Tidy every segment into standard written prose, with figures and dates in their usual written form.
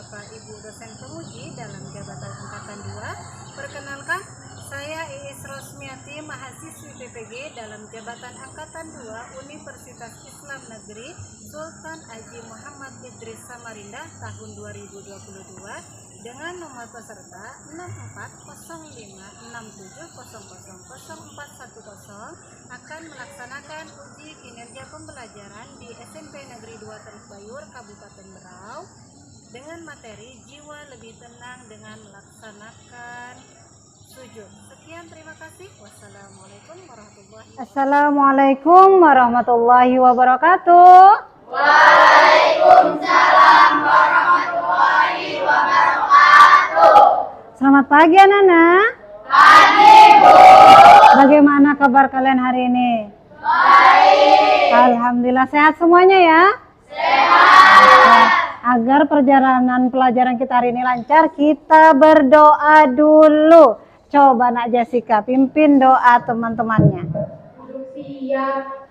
Bapak Ibu dosen penguji dalam jabatan Angkatan 2. Perkenalkan, saya Iis Rosmiati, mahasiswi PPG dalam jabatan Angkatan 2 Universitas Islam Negeri Sultan Haji Muhammad Idris Samarinda tahun 2022 dengan nomor peserta 640567000410 akan melaksanakan uji kinerja pembelajaran di SMP Negeri 2 Terusbayur Kabupaten Berau dengan materi jiwa lebih tenang dengan melaksanakan sujud. Sekian, terima kasih. Assalamualaikum warahmatullahi wabarakatuh. Waalaikumsalam warahmatullahi wabarakatuh. Selamat pagi anak-anak. Pagi, Bu. Bagaimana kabar kalian hari ini? Baik. Alhamdulillah sehat semuanya ya. Sehat. Agar perjalanan pelajaran kita hari ini lancar, kita berdoa dulu. Coba Nak Jessica pimpin doa teman-temannya. Siap.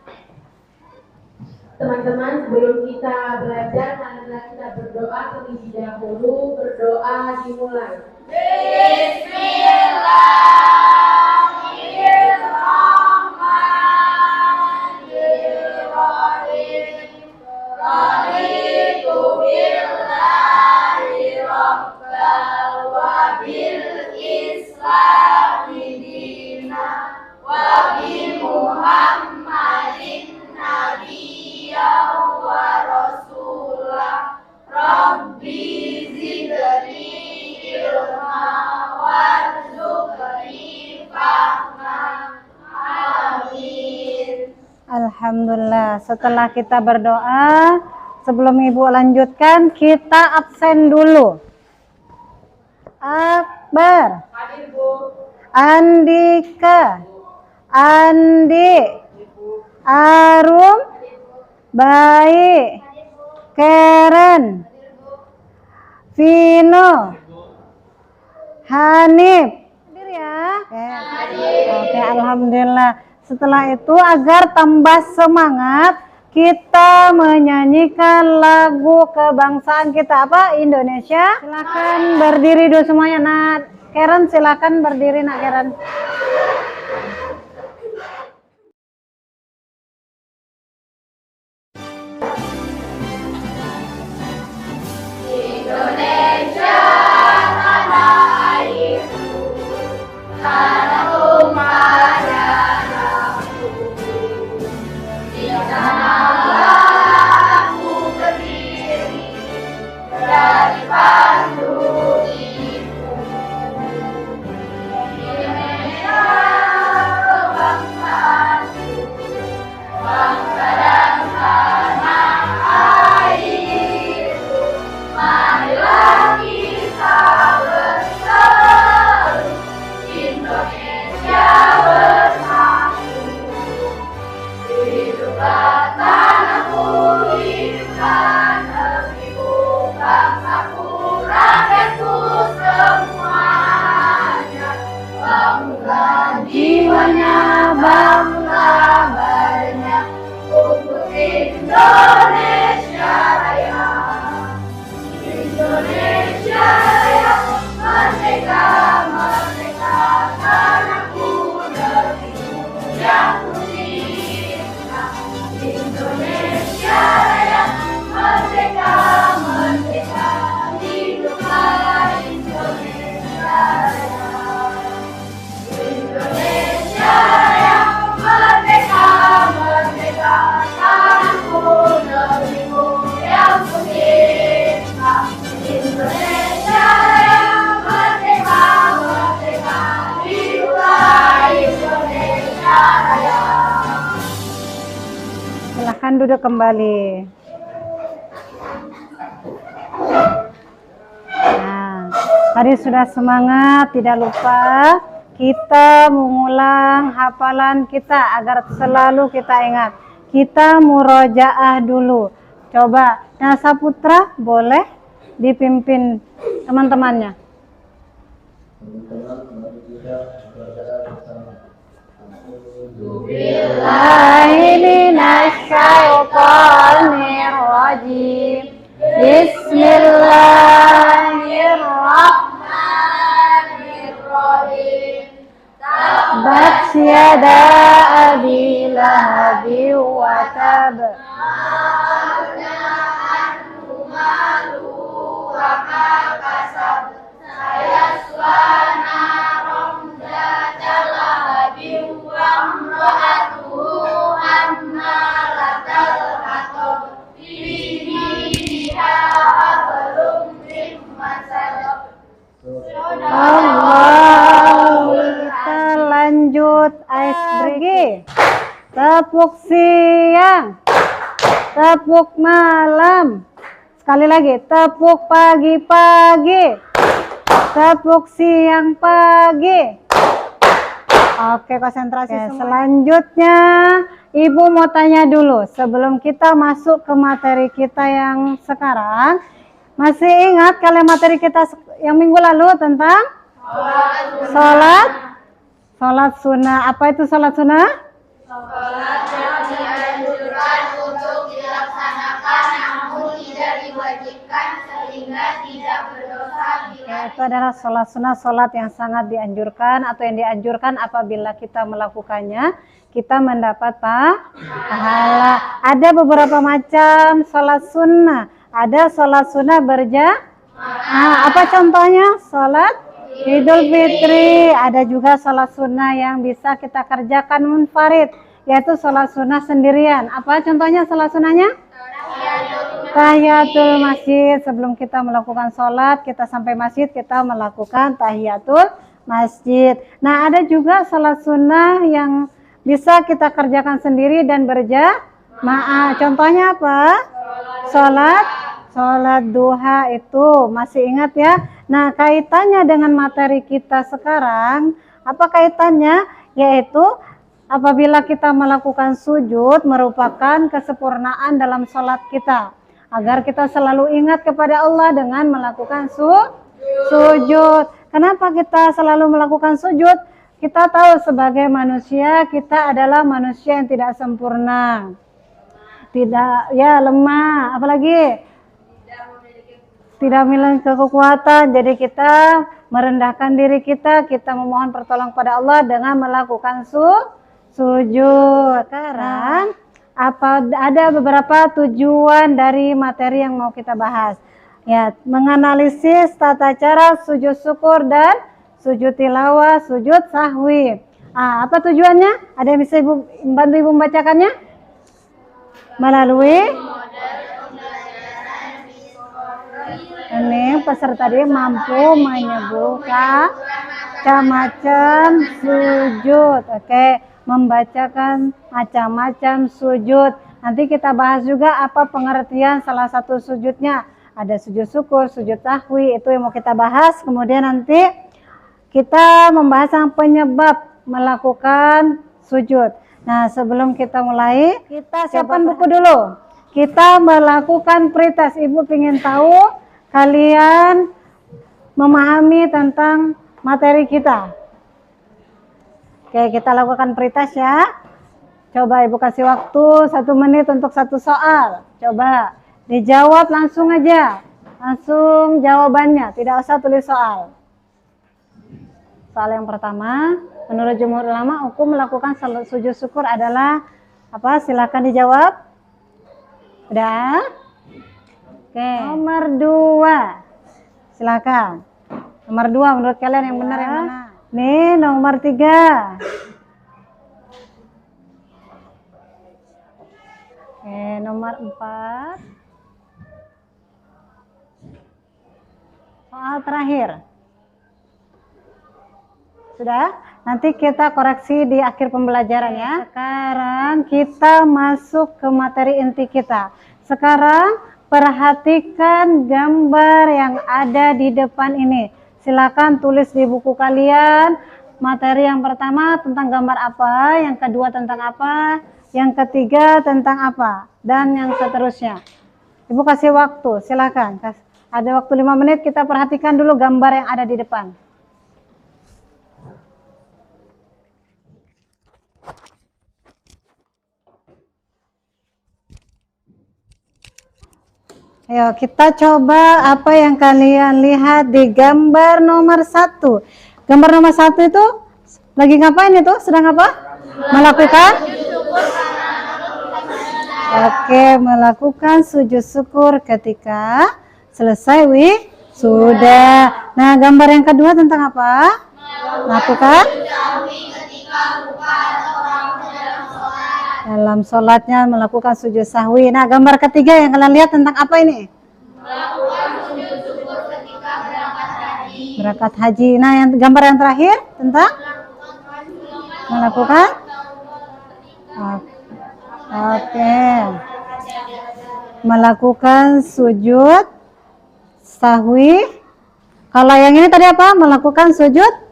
Teman-teman, sebelum kita belajar, marilah kita berdoa terlebih dahulu. Berdoa dimulai. Bismillahirrahmanirrahim. Raditu billahi rabbal wa bil islami dina wa bi Muhammadin nabiyya wa rasulah. Rabbi zidni ilma warzuqni fahma. Amin. Alhamdulillah, setelah kita berdoa, sebelum Ibu lanjutkan, kita absen dulu. Akbar, Hadir, Bu. Andika, Andi, Arum, Baik, Keren, Vino, Hanif. Hadir ya? Oke, alhamdulillah. Setelah itu agar tambah semangat, kita menyanyikan lagu kebangsaan kita apa? Indonesia. Silakan berdiri dulu semuanya. Nah, Keren silakan berdiri Nak Keren. Indonesia tanah airku, tanah tumpah darahku. Di sanalah aku berdiri dari pandu ibu. Indonesia kebangsaanku, bangsa dan tanah airku. Marilah kita bersatu, Indonesia bersatu. Hiduplah tanahku, hiduplah negeriku, bangsaku, rakyatku semuanya. Bangunlah jiwanya, bangunlah badannya untuk Indonesia Raya. Indonesia Raya, merdeka, merdeka, tanahku, negeriku yang ku cinta. Indonesia Raya, merdeka, merdeka, hiduplah Indonesia Raya. Indonesia Raya, merdeka, merdeka, tanahku, negeriku yang ku cinta. Indonesia Raya, merdeka, merdeka, hiduplah Indonesia Raya. Silahkan duduk kembali. Nah, tadi sudah semangat, tidak lupa kita mengulang hafalan kita agar selalu kita ingat. Kita murojaah dulu. Coba Nasa Putra boleh dipimpin teman-temannya. Bismillahirrahmanirrahim. Bismillah. yada abi lahabin wa tab. Allah, kita lanjut ice breaking. Tepuk siang, tepuk malam. Sekali lagi, tepuk pagi-pagi, tepuk siang pagi. Oke, konsentrasi semua. Selanjutnya, Ibu mau tanya dulu sebelum kita masuk ke materi kita yang sekarang. Masih ingat kalian materi kita yang minggu lalu tentang sholat sunnah. Apa itu sholat sunnah? Sholat yang dianjurkan untuk dilaksanakan namun tidak diwajibkan sehingga tidak berdosa bila Itu adalah sholat sunnah, sholat yang sangat dianjurkan atau yang dianjurkan apabila kita melakukannya kita mendapat pahala. Ada beberapa macam sholat sunnah. Ada sholat sunnah berjamaah. Apa contohnya? Sholat Idul Fitri. Ada juga sholat sunnah yang bisa kita kerjakan munfarid, yaitu sholat sunnah sendirian. Apa contohnya sholat sunnahnya? Tahiyatul masjid. Sebelum kita melakukan sholat, kita sampai masjid, kita melakukan tahiyatul masjid. Nah, ada juga sholat sunnah yang bisa kita kerjakan sendiri dan berjamaah. Contohnya apa? Sholat duha itu masih ingat ya. Nah, kaitannya dengan materi kita sekarang, apa kaitannya? Yaitu apabila kita melakukan sujud merupakan kesempurnaan dalam sholat kita. Agar kita selalu ingat kepada Allah dengan melakukan sujud. Kenapa kita selalu melakukan sujud? Kita tahu sebagai manusia kita adalah manusia yang tidak sempurna. Tidak, ya lemah, apalagi tidak memiliki kekuatan. Jadi kita merendahkan diri kita memohon pertolongan pada Allah dengan melakukan sujud. Sekarang ada beberapa tujuan dari materi yang mau kita bahas. Ya, menganalisis tata cara sujud syukur dan sujud tilawah, sujud sahwi. Apa tujuannya? Ada yang bisa bantu Ibu membacakannya? Melalui ini peserta dia mampu menyebutkan macam-macam sujud. Oke, membacakan macam-macam sujud. Nanti kita bahas juga apa pengertian salah satu sujudnya. Ada sujud syukur, sujud sahwi, itu yang mau kita bahas. Kemudian nanti kita membahas yang penyebab melakukan sujud. Nah, sebelum kita mulai, kita siapkan buku dulu. Kita melakukan pretest. Ibu ingin tahu kalian memahami tentang materi kita. Oke, kita lakukan pretest ya. Coba Ibu kasih waktu 1 menit untuk 1 soal. Coba dijawab langsung aja. Langsung jawabannya, tidak usah tulis soal. Soal yang pertama, menurut jumhur ulama, hukum melakukan sujud syukur adalah apa? Silakan dijawab. Udah? Oke. Nomor 2. Silakan. Nomor 2 menurut kalian yang benar yang mana? Nih, nomor 3. Oke, nomor 4. Soal terakhir. Sudah? Nanti kita koreksi di akhir pembelajaran ya. Sekarang kita masuk ke materi inti kita. Sekarang perhatikan gambar yang ada di depan ini. Silakan tulis di buku kalian. Materi yang pertama tentang gambar apa, yang kedua tentang apa, yang ketiga tentang apa, dan yang seterusnya. Ibu kasih waktu, silakan. Ada waktu 5 menit, kita perhatikan dulu gambar yang ada di depan. Ayo kita coba apa yang kalian lihat di gambar nomor 1. Gambar nomor 1 itu Lagi ngapain itu? Sedang apa? Melakukan? Oke, melakukan sujud syukur ketika selesai sudah. Nah, gambar yang kedua tentang apa? Melakukan dalam sholatnya melakukan sujud sahwi. Nah, gambar ketiga yang kalian lihat tentang apa ini? Melakukan sujud syukur ketika berangkat haji. Berangkat haji. Nah, yang gambar yang terakhir tentang melakukan oke. Melakukan sujud sahwi. Kalau yang ini tadi apa? Melakukan sujud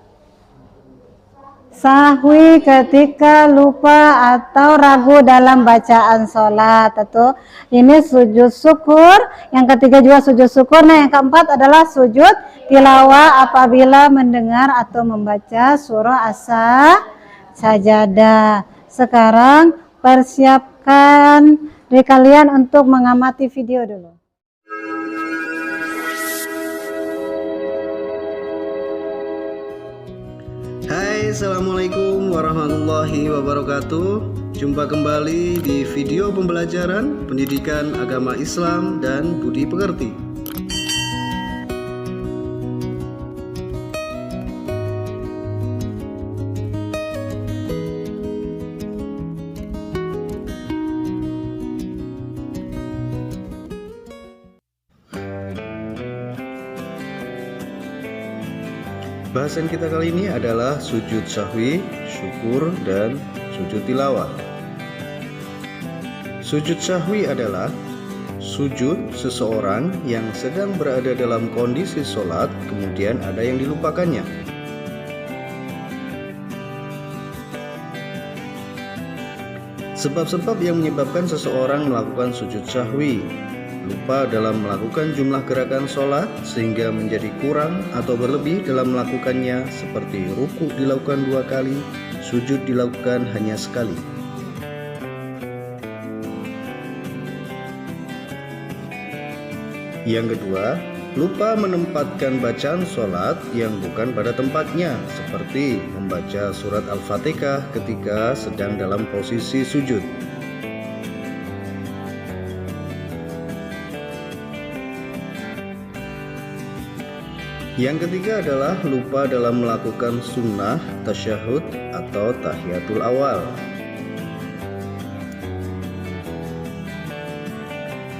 sahwi ketika lupa atau ragu dalam bacaan sholat. Atau ini sujud syukur. Yang ketiga juga sujud syukur. Nah, yang keempat adalah sujud tilawah apabila mendengar atau membaca surah As-Sajadah. Sekarang persiapkan diri kalian untuk mengamati video dulu. Hai, assalamualaikum warahmatullahi wabarakatuh. Jumpa kembali di video pembelajaran pendidikan agama Islam dan budi pekerti. Bahasan kita kali ini adalah sujud sahwi, syukur, dan sujud tilawah. Sujud sahwi adalah sujud seseorang yang sedang berada dalam kondisi sholat, kemudian ada yang dilupakannya. Sebab-sebab yang menyebabkan seseorang melakukan sujud sahwi: lupa dalam melakukan jumlah gerakan sholat sehingga menjadi kurang atau berlebih dalam melakukannya, seperti ruku dilakukan 2 kali, sujud dilakukan hanya sekali. Yang kedua, lupa menempatkan bacaan sholat yang bukan pada tempatnya, seperti membaca surat Al-Fatihah ketika sedang dalam posisi sujud. Yang ketiga adalah lupa dalam melakukan sunnah tasyahud atau tahiyatul awal.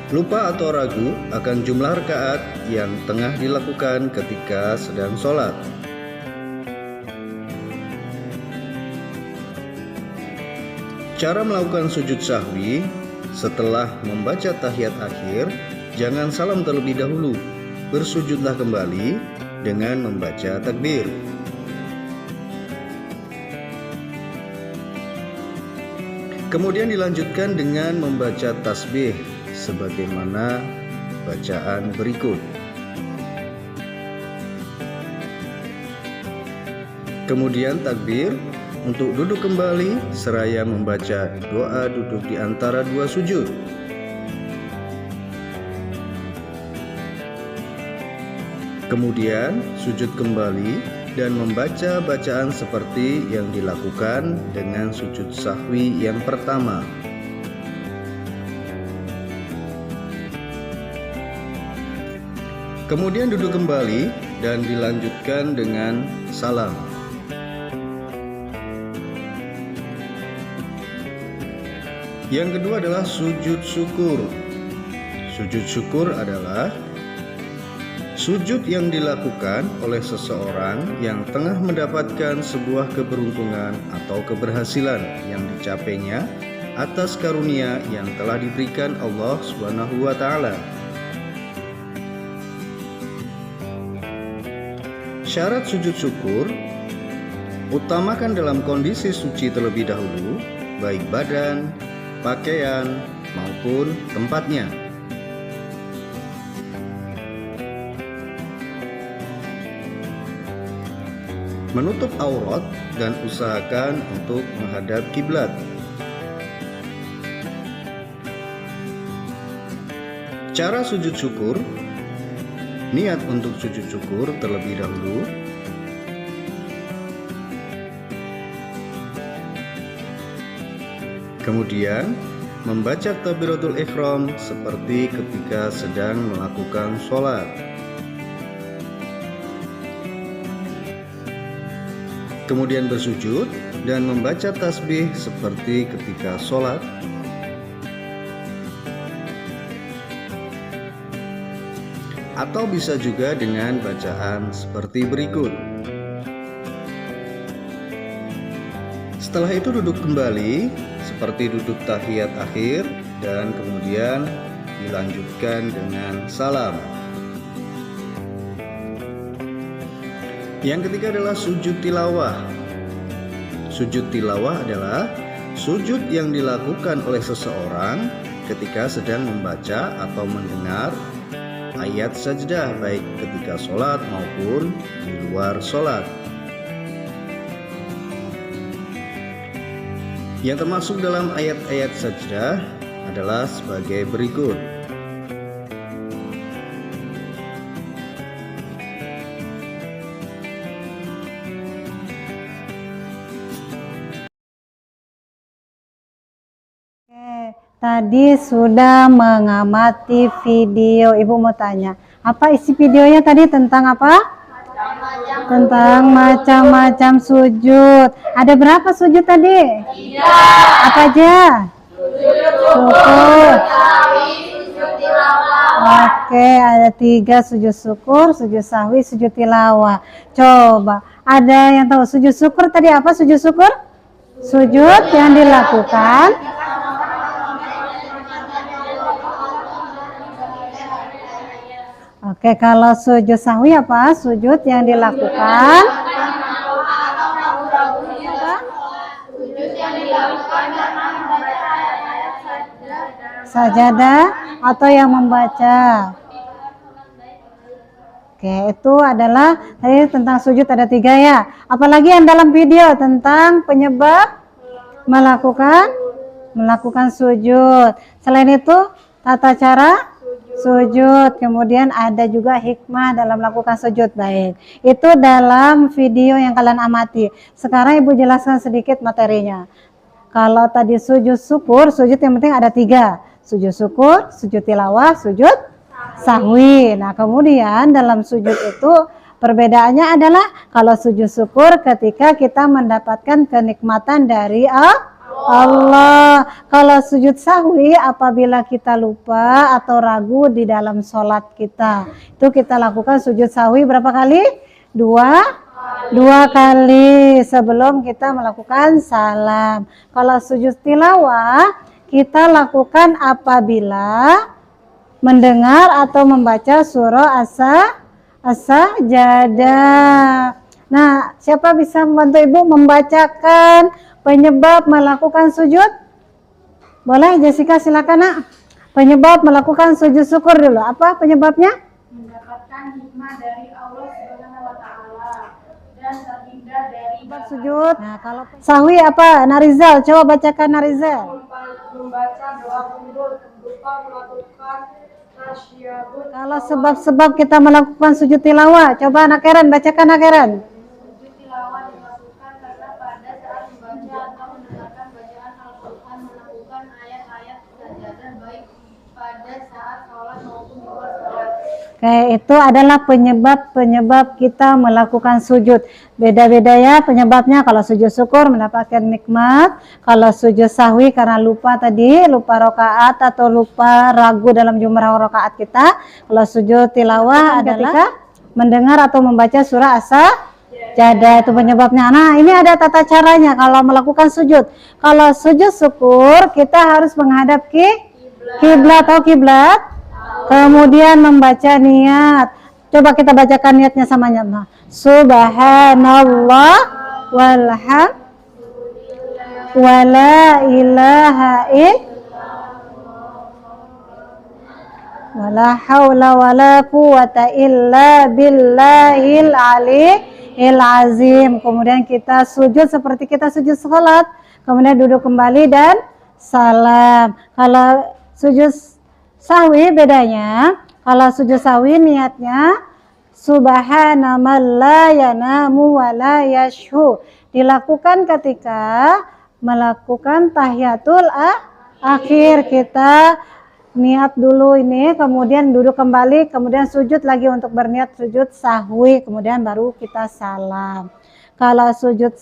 Lupa atau ragu akan jumlah rakaat yang tengah dilakukan ketika sedang sholat. Cara melakukan sujud sahwi: setelah membaca tahiyat akhir, jangan salam terlebih dahulu. Bersujudlah kembali dengan membaca takbir. Kemudian dilanjutkan dengan membaca tasbih sebagaimana bacaan berikut. Kemudian takbir untuk duduk kembali seraya membaca doa duduk di antara 2 sujud. Kemudian sujud kembali dan membaca bacaan seperti yang dilakukan dengan sujud sahwi yang pertama. Kemudian duduk kembali dan dilanjutkan dengan salam. Yang kedua adalah sujud syukur. Sujud syukur adalah sujud yang dilakukan oleh seseorang yang tengah mendapatkan sebuah keberuntungan atau keberhasilan yang dicapainya atas karunia yang telah diberikan Allah Subhanahu wa Ta'ala. Syarat sujud syukur: utamakan dalam kondisi suci terlebih dahulu, baik badan, pakaian, maupun tempatnya. Menutup aurat dan usahakan untuk menghadap kiblat. Cara sujud syukur: niat untuk sujud syukur terlebih dahulu. Kemudian membaca takbiratul ihram seperti ketika sedang melakukan sholat. Kemudian bersujud dan membaca tasbih seperti ketika sholat. Atau bisa juga dengan bacaan seperti berikut. Setelah itu duduk kembali seperti duduk tahiyat akhir dan kemudian dilanjutkan dengan salam. Yang ketiga adalah sujud tilawah. Sujud tilawah adalah sujud yang dilakukan oleh seseorang ketika sedang membaca atau mendengar ayat sajdah, baik ketika sholat maupun di luar sholat. Yang termasuk dalam ayat-ayat sajdah adalah sebagai berikut. Tadi sudah mengamati video. Ibu mau tanya, apa isi videonya tadi tentang apa? Tentang macam-macam sujud. Ada berapa sujud tadi? 3. Apa aja? Syukur. Oke, ada 3 sujud syukur, sujud sahwi, sujud tilawah. Coba, ada yang tahu sujud syukur tadi apa? Sujud syukur? Sujud yang dilakukan Oke, kalau sujud sahwi apa? Sujud yang dilakukan sajadah atau yang membaca. Oke, itu adalah tadi tentang sujud ada 3 ya. Apalagi yang dalam video tentang penyebab melakukan sujud. Selain itu tata cara sujud, kemudian ada juga hikmah dalam melakukan sujud. Baik, itu dalam video yang kalian amati. Sekarang ibu jelaskan sedikit materinya. Kalau tadi sujud syukur, sujud yang penting ada 3. Sujud syukur, sujud tilawah, sujud sahwi. Nah, kemudian dalam sujud itu perbedaannya adalah kalau sujud syukur ketika kita mendapatkan kenikmatan dari Allah. Kalau sujud sahwi apabila kita lupa atau ragu di dalam sholat kita. Itu kita lakukan sujud sahwi berapa kali? 2 kali sebelum kita melakukan salam. Kalau sujud tilawah kita lakukan apabila mendengar atau membaca surah as-sajdah. Nah, siapa bisa membantu ibu membacakan penyebab melakukan sujud? Boleh, Jessica, silakan nak. Penyebab melakukan sujud syukur dulu. Apa penyebabnya? Mendapatkan hikmah dari Allah Subhanahu wa taala dan terhindar dari Sujud. Nah, kalau sahwi apa? Narizal, coba bacakan Narizal. membaca doa kunut, berupa melakukan tasyahud. Kalau sebab-sebab kita melakukan sujud tilawah, coba Anak Keren, bacakan Anak Keren. Sujud tilawah dilakukan karena pada saat membaca atau mendengarkan bacaan Al-Quran melakukan ayat-ayat sajadah baik pada saat sholat maupun di luar sholat. Oke, itu adalah penyebab kita melakukan sujud. Beda-beda ya penyebabnya. Kalau sujud syukur mendapatkan nikmat. Kalau sujud sahwi karena lupa tadi, lupa rakaat atau lupa ragu dalam jumlah rakaat kita. Kalau sujud tilawah adalah mendengar atau membaca surah as-sajdah, itu penyebabnya. Nah, ini ada tata caranya kalau melakukan sujud. Kalau sujud syukur kita harus menghadap kiblat atau kiblat. Kemudian membaca niat. Coba kita bacakan niatnya samanya. Nah, Subhanallah walhamdulillah wala ilaha wala haula wala quwata illa billahil aliyil azim. Kemudian kita sujud seperti kita sujud salat. Kemudian duduk kembali dan salam. Kalau sujud sahwi bedanya, kalau sujud sahwi niatnya subhana man la yanamu wa la yashu, dilakukan ketika melakukan tahiyatul akhir. Kita niat dulu ini, kemudian duduk kembali, kemudian sujud lagi untuk berniat sujud sahwi, kemudian baru kita salam. Kalau sujud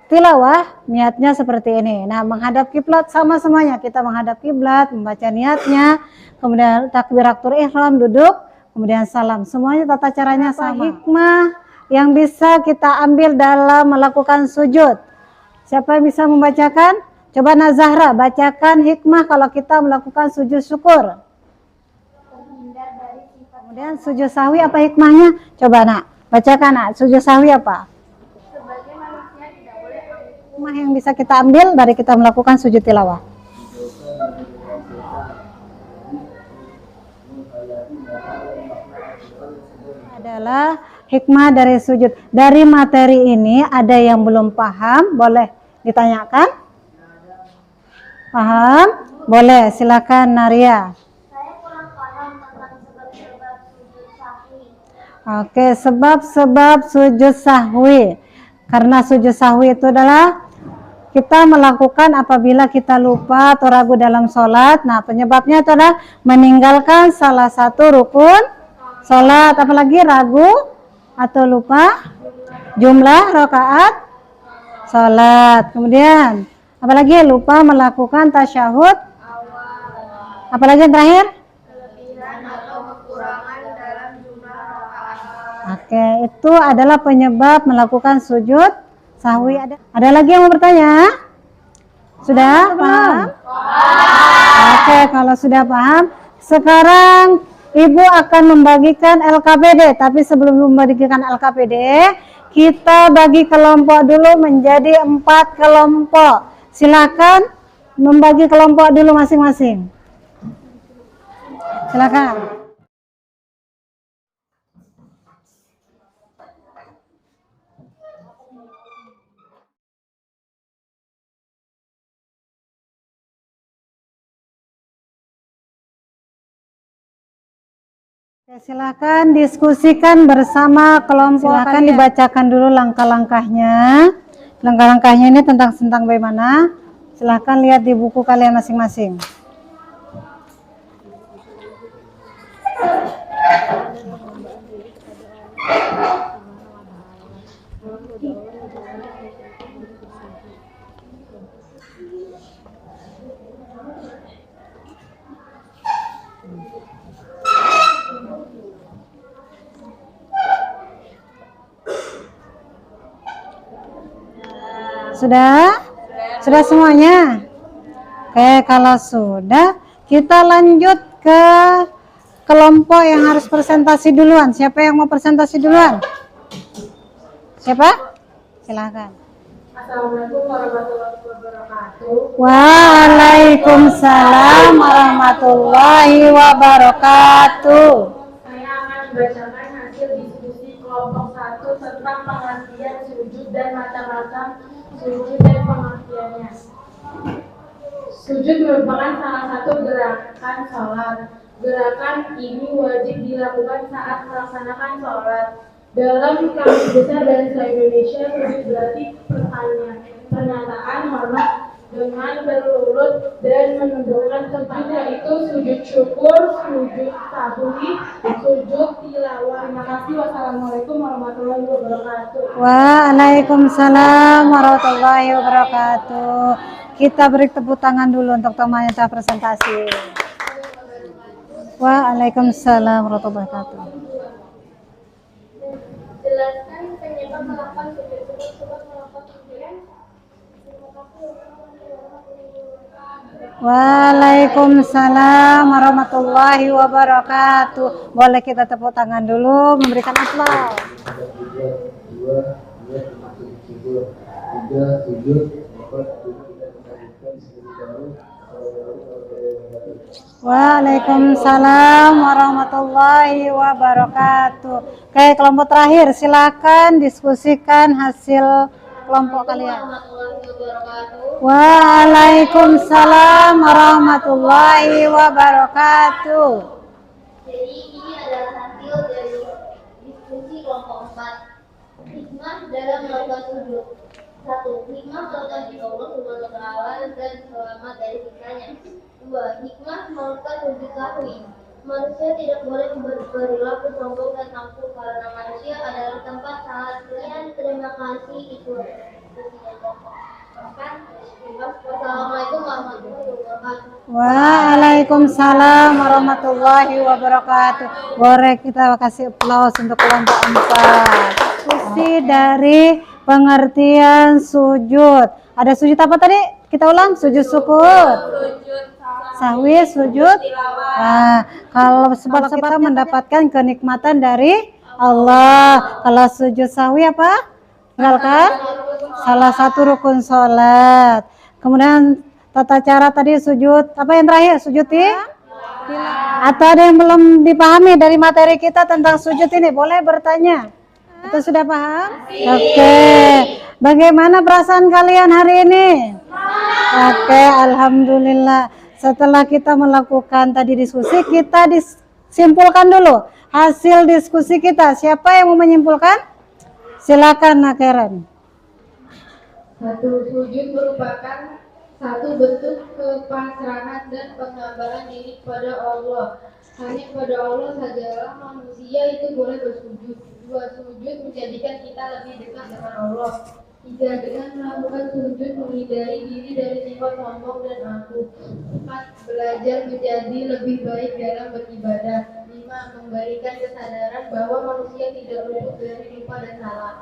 tilawah niatnya seperti ini. Nah, menghadap kiblat sama semuanya. Kita menghadap kiblat, membaca niatnya, kemudian takbiratul ihram, duduk, kemudian salam. Semuanya tata caranya sama. Hikmah yang bisa kita ambil dalam melakukan sujud. Siapa yang bisa membacakan? Coba Nazahra bacakan hikmah kalau kita melakukan sujud syukur. Kemudian sujud sahwi apa hikmahnya? Coba Nak, bacakan Nak, sujud sahwi apa? Sebagai manusia tidak boleh Hikmah yang bisa kita ambil dari kita melakukan sujud tilawah. Adalah hikmah dari sujud. Dari materi ini ada yang belum paham, boleh ditanyakan? Paham? Boleh, silakan Naria. Saya kurang paham tentang sebab-sebab sujud sahwi. Oke, sebab-sebab sujud sahwi. Karena sujud sahwi itu adalah kita melakukan apabila kita lupa atau ragu dalam sholat. Nah, penyebabnya itu adalah meninggalkan salah satu rukun sholat. Apalagi ragu atau lupa jumlah rakaat sholat. Kemudian apalagi lupa melakukan tasyahud. Apalagi yang terakhir? kelebihan atau kekurangan dalam jumlah rakaat. Oke, itu adalah penyebab melakukan sujud sahwi. Ada lagi yang mau bertanya? Sudah paham? Oke, kalau sudah paham, sekarang Ibu akan membagikan LKPD. Tapi sebelum membagikan LKPD, kita bagi kelompok dulu menjadi 4 kelompok. Silakan membagi kelompok dulu masing-masing. Silakan. Silakan diskusikan bersama kelompok. Silakan dibacakan dulu langkah-langkahnya. Langkah-langkahnya ini tentang bagaimana? Silakan lihat di buku kalian masing-masing. Sudah? Sudah semuanya? Oke, kalau sudah, kita lanjut ke kelompok yang harus presentasi duluan. Siapa yang mau presentasi duluan? Siapa? Silakan. Assalamualaikum warahmatullahi wabarakatuh. Waalaikumsalam warahmatullahi wabarakatuh. Saya akan membacakan hasil diskusi kelompok 1 tentang pengertian sujud dan macam-macam sujud dan pengertiannya. Sujud merupakan salah satu gerakan sholat. Gerakan ini wajib dilakukan saat melaksanakan sholat. Dalam Kamus Besar Bahasa Indonesia, sujud berarti pernyataan hormat dengan berlutut dan menundukkan kepala, yaitu sujud syukur, sujud sahwi, sujud tilawah. Terima kasih. Wassalamualaikum warahmatullahi wabarakatuh. Waalaikumsalam warahmatullahi wabarakatuh. Kita beri tepuk tangan dulu untuk teman yang telah presentasi. Waalaikumsalam warahmatullahi wabarakatuh. Jelaskan penyebab melakukan sujud sebab melakukan sujud. Waalaikumsalam warahmatullahi wabarakatuh. Boleh kita tepuk tangan dulu, memberikan aplaus. Waalaikumsalam warahmatullahi wabarakatuh. Oke, kelompok terakhir, silakan diskusikan hasil kelompok kalian. Waalaikumsalam warahmatullahi wabarakatuh. Jadi ini adalah hasil dari diskusi kelompok 4. Hikmah dalam melakukan sujud. 1. Hikmah melakukan Allah Subhanahu wa taala dan selamat dari sikanya. 2. Hikmah melakukan diketahui. Manusia tidak boleh berperilaku sombong dan angkuh karena manusia adalah tempat saatnya terima kasih itu. Wassalamualaikum warahmatullahi wabarakatuh. Waalaikumsalam warahmatullahi wabarakatuh. Boleh kita kasih aplaus untuk kelompok 4. Diskusi dari pengertian sujud. Ada sujud apa tadi? Kita ulang, sujud syukur. Sahwi, sujud. Nah, kalau sebab kita mendapatkan kenikmatan dari Allah. Kalau sujud sahwi apa? Tinggalkan salah satu rukun sholat. Kemudian tata cara tadi sujud. Apa yang terakhir? Sujud atau ada yang belum dipahami dari materi kita tentang sujud ini? Boleh bertanya. Itu sudah paham? Oke. Bagaimana perasaan kalian hari ini? Oke, alhamdulillah. Setelah kita melakukan tadi diskusi, kita disimpulkan dulu hasil diskusi kita. Siapa yang mau menyimpulkan? Silakan, Nakeren. 1. Sujud merupakan satu bentuk kepasrahan dan pengambaran diri kepada Allah. Hanya kepada Allah sajalah manusia itu boleh bersujud. 2. Sujud menjadikan kita lebih dekat dengan Allah. 3. Dengan melakukan sujud menghindari diri dari sifat sombong dan angkuh. 4. Belajar menjadi lebih baik dalam beribadah. 5. Memberikan kesadaran bahwa manusia tidak luput dari lupa dan salah.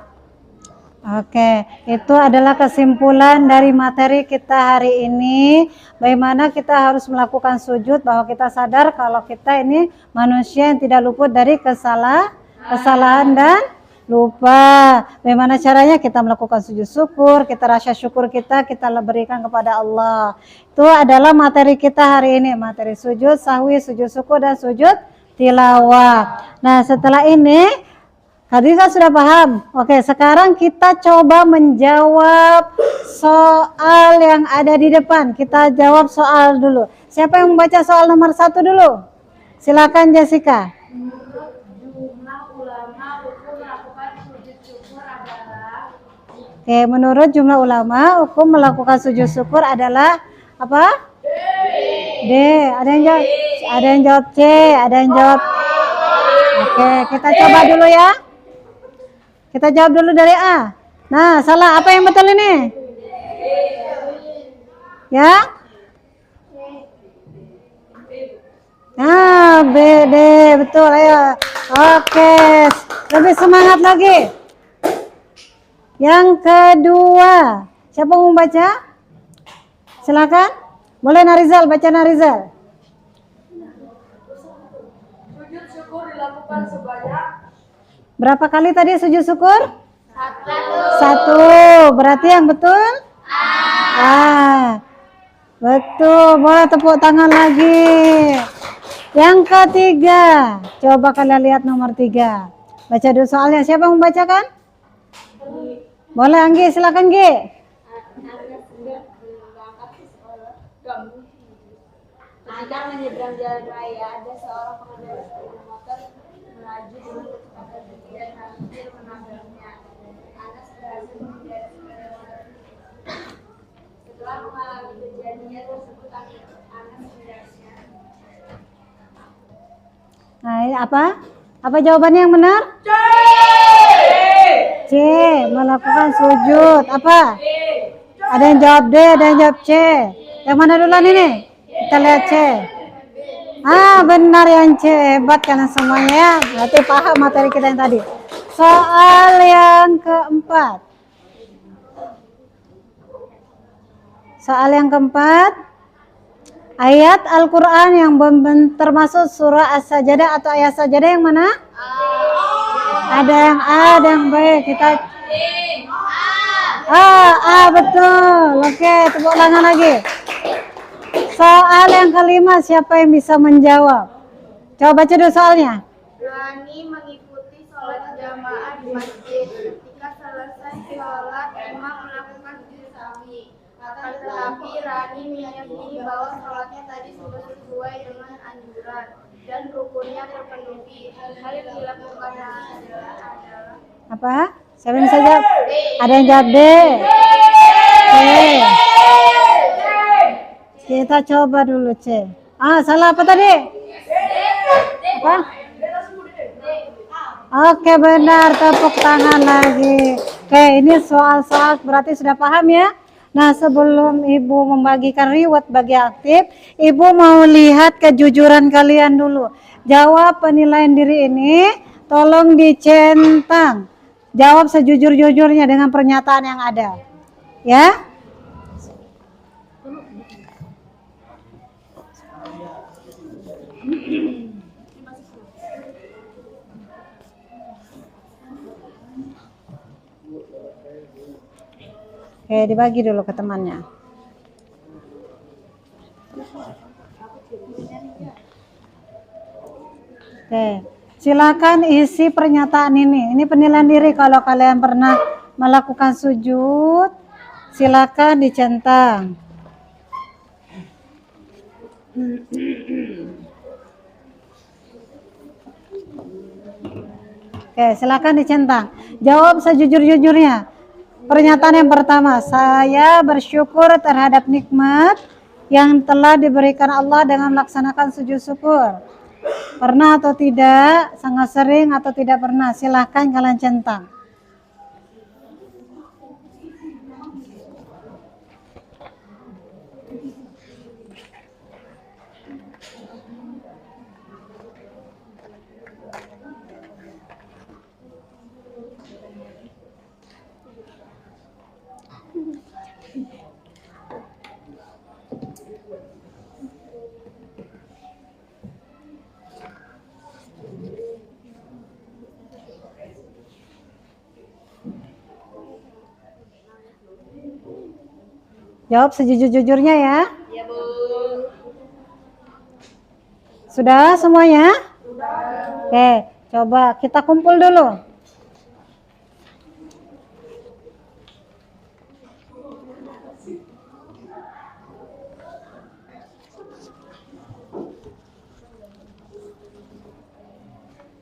Oke, itu adalah kesimpulan dari materi kita hari ini. Bagaimana kita harus melakukan sujud, bahwa kita sadar kalau kita ini manusia yang tidak luput dari kesalahan dan lupa. Bagaimana caranya kita melakukan sujud syukur, kita rasa syukur kita berikan kepada Allah. Itu adalah materi kita hari ini, materi sujud sahwi, sujud syukur, dan sujud tilawah. Nah, setelah ini tadi kan sudah paham. Oke, sekarang kita coba menjawab soal yang ada di depan. Kita jawab soal dulu. Siapa yang membaca soal nomor 1 dulu? Silakan Jessica. Menurut jumlah ulama, hukum melakukan sujud syukur adalah. Oke, menurut jumlah ulama, hukum melakukan sujud syukur adalah apa? D. Ada yang jawab? Ada yang jawab C, ada yang jawab. Oke, kita coba dulu ya. Kita jawab dulu dari A. Nah, salah. Apa yang betul ini? Ya? Nah, B, D. Betul. Ayo. Oke. Lebih semangat lagi. Yang kedua. Siapa mau baca? Silakan. Boleh Narizal. Baca Narizal. Sujud syukur dilakukan sebanyak. Berapa kali tadi sujud syukur? 1. Berarti yang betul? A. Betul. Boleh tepuk tangan lagi. Yang ketiga. Coba kalian lihat nomor 3. Baca dulu soalnya. Siapa yang membacakan? Boleh Anggi. Silakan Gi. Ketika menyeberang jalan raya, ada seorang pengendara sepeda motor melaju dengan kecepatan tinggi dan hampir menabraknya. Anas berhasil menghindari sepeda motor. Setelah mengalami kejadian tersebut, Anas menjawabnya. Nah, ini apa? Apa jawabannya yang benar? C. Melakukan sujud. Apa? Ada yang jawab D, ada yang jawab C. Yang mana duluan ini? Kita lihat C. Benar yang C. Hebat kalian semuanya ya. Berarti paham materi kita yang tadi. Soal yang keempat. Soal yang keempat. Ayat Al-Quran yang termasuk surah As-Sajdah atau ayat Sajadah yang mana? Ada yang A, ada yang B. Kita betul. Oke, tepuk tangan lagi. Soal yang kelima, siapa yang bisa menjawab? Coba baca dulu soalnya. Rani mengikuti sholat jamaah di masjid. Ketika selesai sholat, imam melakukan sujud sahwi. Akan tetapi Rani meyakini bahwa sholatnya tadi sudah sesuai dengan anjuran dan rukunnya terpenuhi. Hal yang dilakukan adalah Apa? Siapa yang bisa jawab? Ada yang jawab D. Oke. Kita coba dulu C. Salah apa tadi? Apa? Oke, benar. Tepuk tangan lagi. Oke, ini soal-soal berarti sudah paham ya? Nah, sebelum Ibu membagikan reward bagi aktif, Ibu mau lihat kejujuran kalian dulu. Jawab penilaian diri ini, tolong dicentang. Jawab sejujur-jujurnya dengan pernyataan yang ada. Ya? Oke, dibagi dulu ke temannya. Oke, silakan isi pernyataan ini. Ini penilaian diri kalau kalian pernah melakukan sujud, silakan dicentang. Oke, silakan dicentang. Jawab sejujur-jujurnya. Pernyataan yang pertama, saya bersyukur terhadap nikmat yang telah diberikan Allah dengan melaksanakan sujud syukur. Pernah atau tidak, sangat sering atau tidak pernah, silahkan kalian centang. Jawab sejujur-jujurnya ya. Iya, Bu. Sudah semuanya? Sudah. Oke, coba kita kumpul dulu.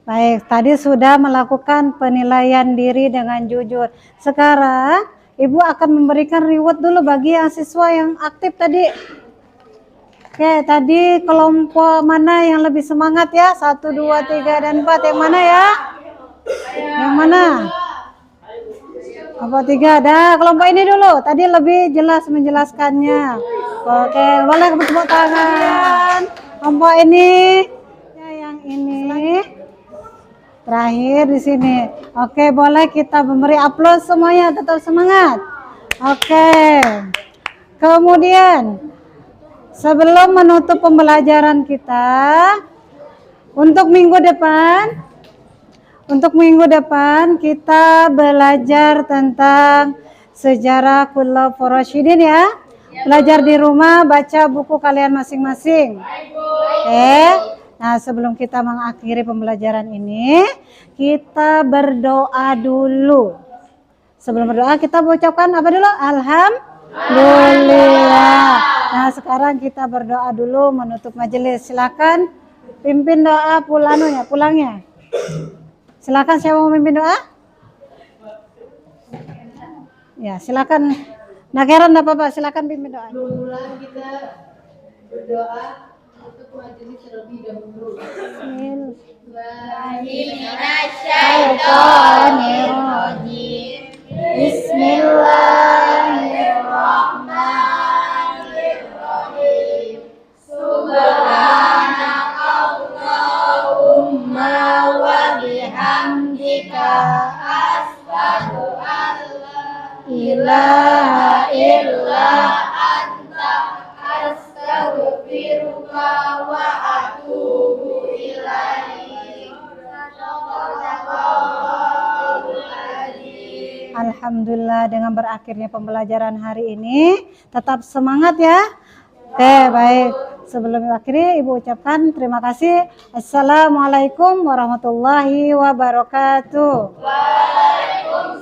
Baik, tadi sudah melakukan penilaian diri dengan jujur. Sekarang Ibu akan memberikan reward dulu bagi yang siswa yang aktif tadi. Oke, tadi kelompok mana yang lebih semangat ya? 1, 2, 3, dan 4. Yang mana ya? Yang mana? Kelompok 3. Dah, kelompok ini dulu. Tadi lebih jelas menjelaskannya. Oke, boleh tepuk tangan. Kelompok ini. Ya, yang ini. Terakhir di sini. Oke, boleh kita memberi aplaus semuanya, tetap semangat. Oke. Kemudian sebelum menutup pembelajaran kita untuk minggu depan kita belajar tentang sejarah Khulafaur Rasyidin ya. Belajar di rumah, baca buku kalian masing-masing. Oke. Nah, sebelum kita mengakhiri pembelajaran ini, kita berdoa dulu. Sebelum berdoa, kita mengucapkan apa dulu? Alhamdulillah. Nah, sekarang kita berdoa dulu menutup majelis. Silakan pimpin doa pulangnya. Silakan, siapa mau pimpin doa? Ya, silakan. Nakeran enggak apa-apa, silakan pimpin doa. Duluan kita berdoa untuk majelis terlebih dahulu. Bismillahirrahmanirrahim. Bismillahirrahmanirrahim. Subhanakallahumma wa bihamdika asyhadu an la ilaha illa anta astaghfiruka wa atubu ilaik. Alhamdulillah, dengan berakhirnya pembelajaran hari ini, tetap semangat ya. Oke, baik. Sebelum akhiri, Ibu ucapkan terima kasih. Assalamualaikum warahmatullahi wabarakatuh. Waalaikumsalam.